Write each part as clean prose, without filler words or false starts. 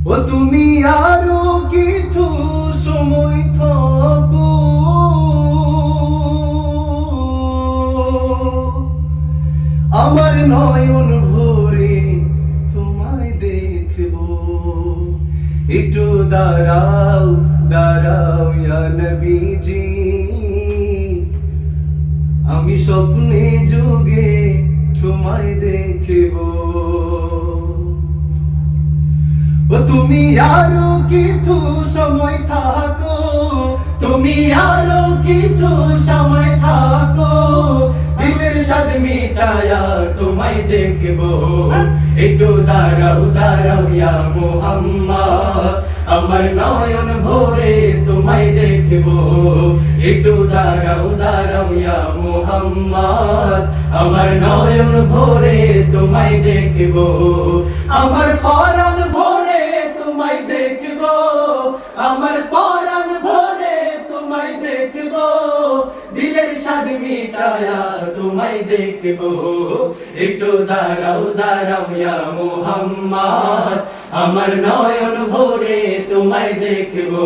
ও তুমি আরো কিছু সময় থাকো, আমার নয়ন ভরে তোমায় দেখবো। একটু দাঁড়াও দাঁড়াও ইয়া নবীজি, আমি স্বপ্নে যোগে তোমায় দেখবো। ও তুমি আরো কিছু সময় থাকো, তুমি আরো কিছু সময় থাকো, দিলের স্বাদ মিটায়া তোমায় দেখবো। একটু দাঁড়াও দাঁড়াও ইয়া মুহাম্মদ, আমার নয়ন ভরে তোমায় দেখবো। একটু দাঁড়াও দাঁড়াও ইয়া মুহাম্মদ, আমার নয়ন ভরে তোমায় দেখবো। আমার পরাণ ভরে তোমায় দেখবো, আমার পরাণ ভরে তোমায় দেখবো, দিলের স্বাদ মিটায়া তোমায় দেখবো। একটু দাঁড়াও দাঁড়াও ইয়া মুহাম্মদ, আমার নয়ন ভরে তোমায় দেখবো।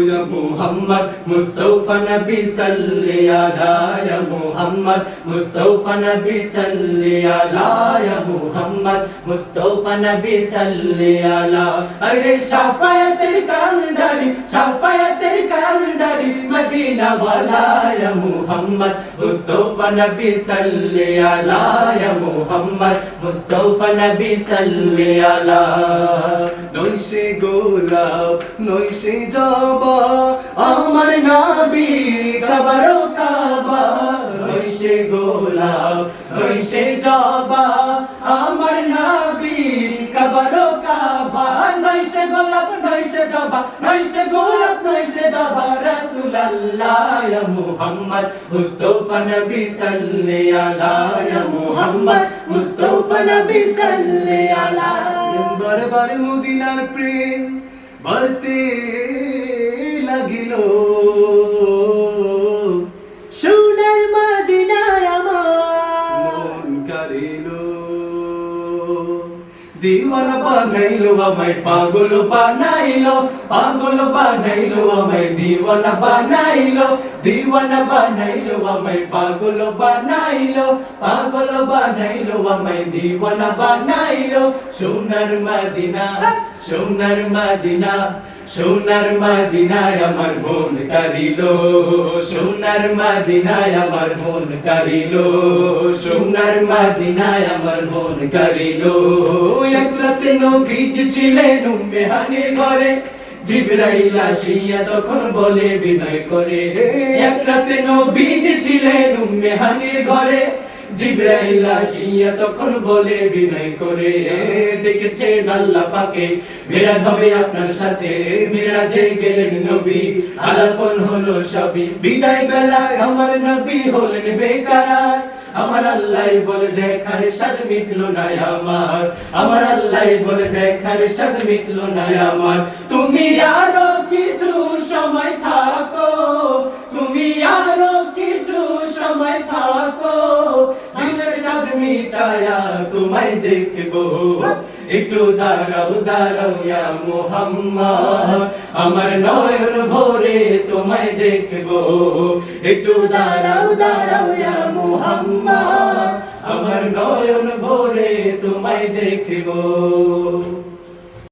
ইয়া মুহাম্মদ মুস্তাফা নবী সাল্লি আলা, ইয়া মুহাম্মদ মুস্তাফা নবী সাল্লি আলা, ইয়া মুহাম্মদ মুস্তাফা নবী সাল্লি আলা। আরে শাফায়াতের কান্ডারি, শাফায়াতের কান্ডারি মদিনা ওয়ালা, ইয়া মুহাম্মদ মুস্তাফা নবী সাল্লি আলা, ইয়া মুহাম্মদ মুস্তাফা নবী সাল্লি আলা। নইসে গোলাপ নইসে জবা, আমার নবী কাবারো কাবা। নইসে গোলাপ নইসে জবা, আমার নবী কাবারো কাবা। নইসে গোলাপ নইসে জবা, নইসে গোলাপ নইসে জবা, রাসূলুল্লাহ ইয়া মুহাম্মদ মুস্তাফা নবী সাল্লি আলা, ইয়া মুহাম্মদ মুস্তাফা নবী সাল্লি আলা। বারবার মদিনার প্রেম বাড়তে লাগিল, সোনার মদিনায় আমার মন কারিল। দিওয়ানা বানাইলো আমায়, পাগল বানাইলো, পাগল বানাইলো আমায়, দিওয়ানা বানাইলো, দিওয়ানা বানাইলো আমায়, পাগল বানাইলো, পাগল বানাইলো আমায়, দিওয়ানা বানাইলো। সোনার মদিনা, সোনার মদিনা, সোনার মদিনায় আমার মন কারিলো, সোনার মদিনায় আমার মন কারিলো, সোনার মদিনায় আমার মন কারিলো। এক রাতে নবীজি ছিলেন উম্মে হানির ঘরে, জিবরাইল আসিয়া তখন বলে বিনয় করে। এক রাতে নবীজি ছিলেন উম্মে হানির ঘরে, জিবরাইল আসিয়া তখন বলে বিনয় করে। দেখেছেন আল্লাহ পাকে মেরাজ হবে আপনার সাথে, মেরাজে গেলেন নবী, আলাপন হলো সবই। বিদায় বেলায় আমার নবী হলেন বেকারার, আমার আল্লাহ বলে দেখার স্বাদ মিটলো না আমার, আমার আল্লাহ বলে দেখার স্বাদ মিটলো না আমার। তুমি আরো কিছু সময় থাকো, তুমি আরো কিছু সময় থাকো, দিলের স্বাদ মিটায়া তোমায় দেখবো। একটু দাঁড়াও দাঁড়াও ইয়া মুহাম্মদ, আমার নয়ন ভরে তোমায় দেখবো। একটু দাঁড়াও দাঁড়াও ইয়া মুহাম্মদ, আমার নয়ন ভরে তোমায় দেখবো।